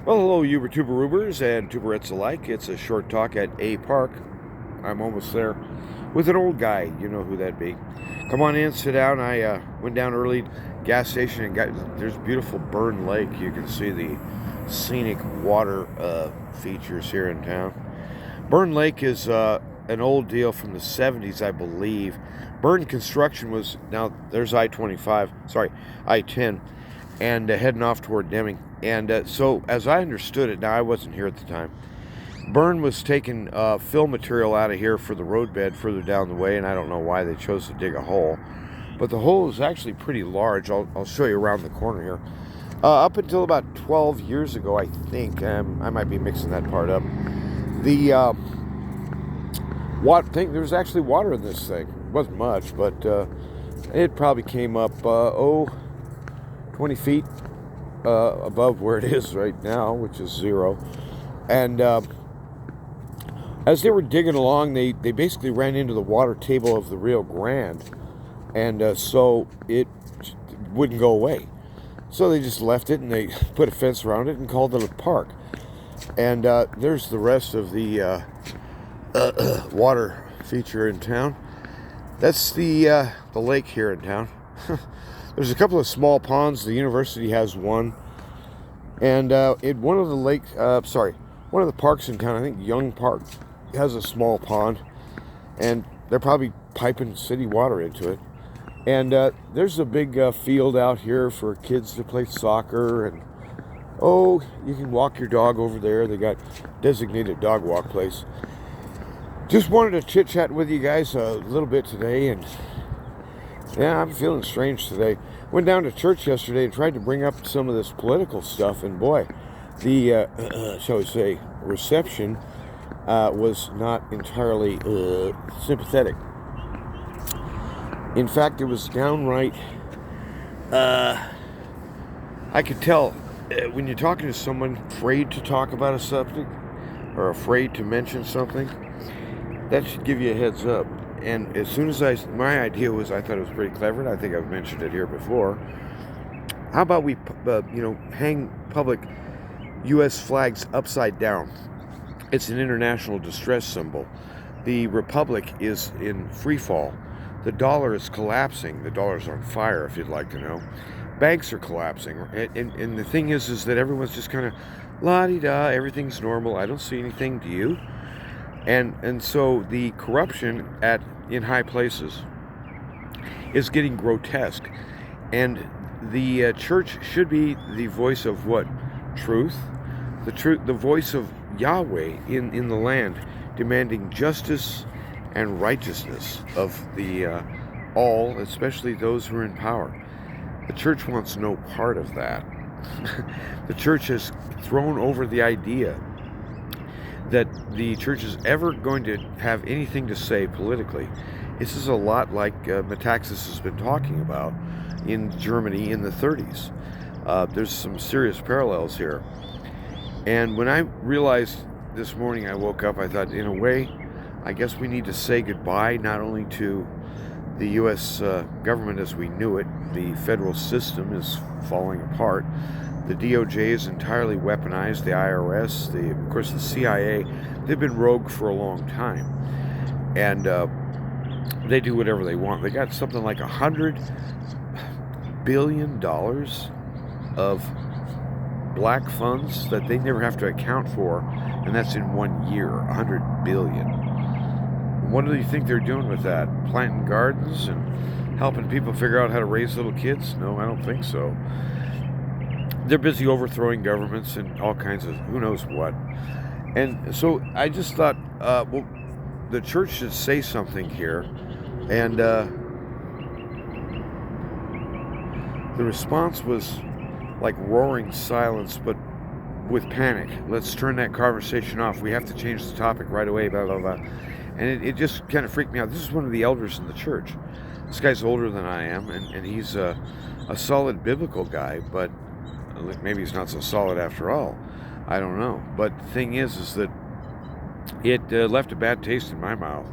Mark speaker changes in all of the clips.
Speaker 1: Well, hello, Uber Tuberubers and Tuberettes alike. It's a short talk at a park. I'm almost there with an old guy. You know who that'd be. Come on in, sit down. I went down early, gas station, and there's beautiful Burn Lake. You can see the scenic water features here in town. Burn Lake is an old deal from the 70s, I believe. Burn construction was, now there's I-25, sorry, I-10, and heading off toward Deming. And so, as I understood it, now I wasn't here at the time, Burn was taking fill material out of here for the roadbed further down the way, and I don't know why they chose to dig a hole. But the hole is actually pretty large. I'll show you around the corner here. Up until about 12 years ago, I think, I might be mixing that part up, the there was actually water in this thing. It wasn't much, but it probably came up 20 feet above where it is right now, which is zero. And as they were digging along, they basically ran into the water table of the Rio Grande, and so it wouldn't go away. So they just left it, and they put a fence around it and called it a park. And there's the rest of the water feature in town. That's the lake here in town. There's a couple of small ponds. The university has one, and in one of the one of the parks in town, I think Young Park, has a small pond, and they're probably piping city water into it. And there's a big field out here for kids to play soccer, and you can walk your dog over there. They got designated dog walk place. Just wanted to chit chat with you guys a little bit today, and yeah, I'm feeling strange today. Went down to church yesterday and tried to bring up some of this political stuff, and boy, the shall we say, reception was not entirely sympathetic. In fact, it was downright. I could tell when you're talking to someone afraid to talk about a subject or afraid to mention something, that should give you a heads up. And as soon as my idea was, I thought it was pretty clever, and I think I've mentioned it here before. How about we, hang public U.S. flags upside down? It's an international distress symbol. The republic is in free fall. The dollar is collapsing. The dollar's on fire, if you'd like to know. Banks are collapsing. And the thing is that everyone's just kind of la-di-da, everything's normal. I don't see anything, do you? And so the corruption in high places is getting grotesque. And the church should be the voice of what? Truth? The voice of Yahweh in the land, demanding justice and righteousness of the all, especially those who are in power. The church wants no part of that. The church has thrown over the idea that the church is ever going to have anything to say politically. This is a lot like Metaxas has been talking about in Germany in the 30s. There's some serious parallels here. And when I realized this morning, I woke up, I thought, in a way, I guess we need to say goodbye not only to the U.S. Government as we knew it. The federal system is falling apart. The DOJ is entirely weaponized. The IRS, of course, the CIA, they've been rogue for a long time. And they do whatever they want. They got something like $100 billion of black funds that they never have to account for, and that's in 1 year, $100 billion. What do you think they're doing with that? Planting gardens and helping people figure out how to raise little kids? No, I don't think so. They're busy overthrowing governments and all kinds of who knows what. And so I just thought, the church should say something here. And the response was like roaring silence, but with panic. Let's turn that conversation off. We have to change the topic right away, blah, blah, blah. And it just kind of freaked me out. This is one of the elders in the church. This guy's older than I am, and he's a solid biblical guy, but maybe he's not so solid after all. I don't know. But the thing is that it left a bad taste in my mouth.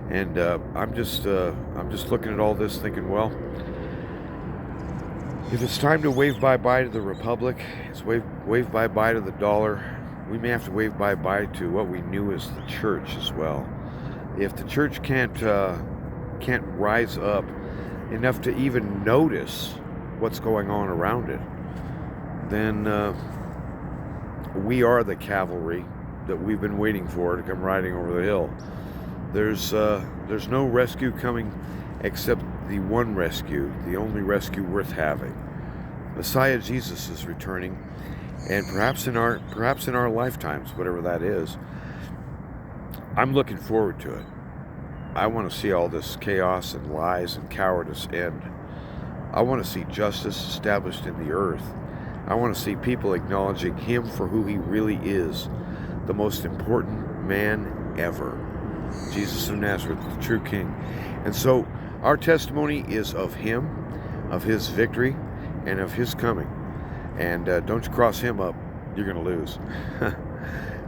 Speaker 1: And I'm just looking at all this thinking, well, If it's time to wave bye-bye to the republic, it's wave bye-bye to the dollar. We may have to wave bye-bye to what we knew as the church as well. If the church can't rise up enough to even notice what's going on around it, then we are the cavalry that we've been waiting for to come riding over the hill. There's no rescue coming except the one rescue, the only rescue worth having. Messiah Jesus is returning, and perhaps in our lifetimes, whatever that is. I'm looking forward to it. I want to see all this chaos and lies and cowardice end. I want to see justice established in the earth. I want to see people acknowledging him for who he really is, the most important man ever, Jesus of Nazareth, the true King. And so our testimony is of him, of his victory, and of his coming. And don't you cross him up, you're going to lose.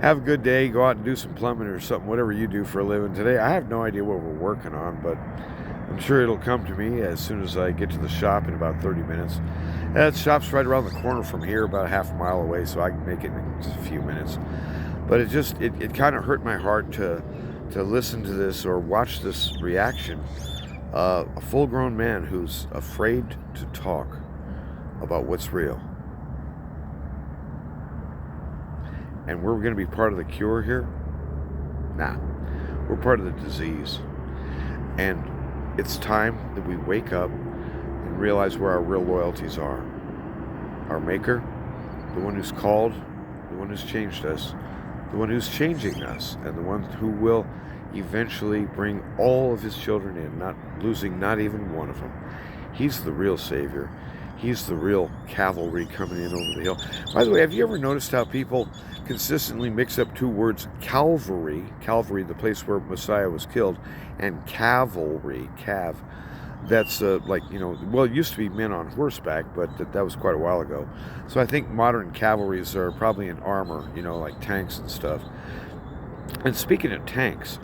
Speaker 1: Have a good day. Go out and do some plumbing or something, whatever you do for a living today. I have no idea what we're working on, but I'm sure it'll come to me as soon as I get to the shop in about 30 minutes. The shop's right around the corner from here, about a half a mile away, so I can make it in just a few minutes. But it kind of hurt my heart to listen to this or watch this reaction. A full-grown man who's afraid to talk about what's real. And we're going to be part of the cure here? Nah, we're part of the disease. And it's time that we wake up and realize where our real loyalties are. Our Maker, the one who's called, the one who's changed us, the one who's changing us, and the one who will eventually bring all of his children in, not losing not even one of them. He's the real Savior. He's the real cavalry coming in over the hill. By the way, have you ever noticed how people consistently mix up two words, Calvary, the place where Messiah was killed, and cavalry, cav. That's well, it used to be men on horseback, but that was quite a while ago. So I think modern cavalries are probably in armor, like tanks and stuff. And speaking of tanks,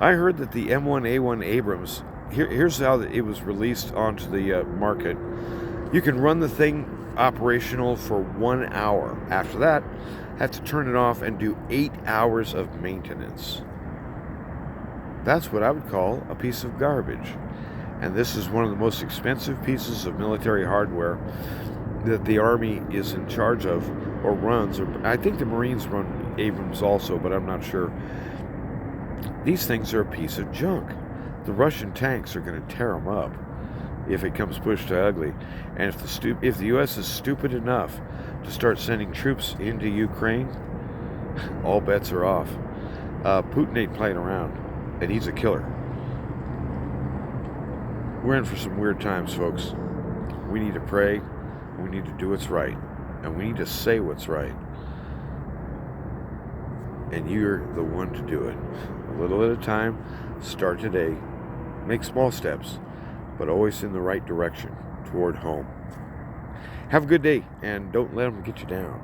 Speaker 1: I heard that the M1A1 Abrams, here's how it was released onto the market. You can run the thing operational for 1 hour. After that, have to turn it off and do 8 hours of maintenance. That's what I would call a piece of garbage. And this is one of the most expensive pieces of military hardware that the Army is in charge of or runs. Or I think the Marines run Abrams also, but I'm not sure. These things are a piece of junk. The Russian tanks are going to tear them up if it comes push to ugly. And if the U.S. is stupid enough to start sending troops into Ukraine, all bets are off. Putin ain't playing around, and he's a killer. We're in for some weird times, folks. We need to pray, we need to do what's right, and we need to say what's right. And you're the one to do it. A little at a time, start today. Make small steps, but always in the right direction, toward home. Have a good day, and don't let them get you down.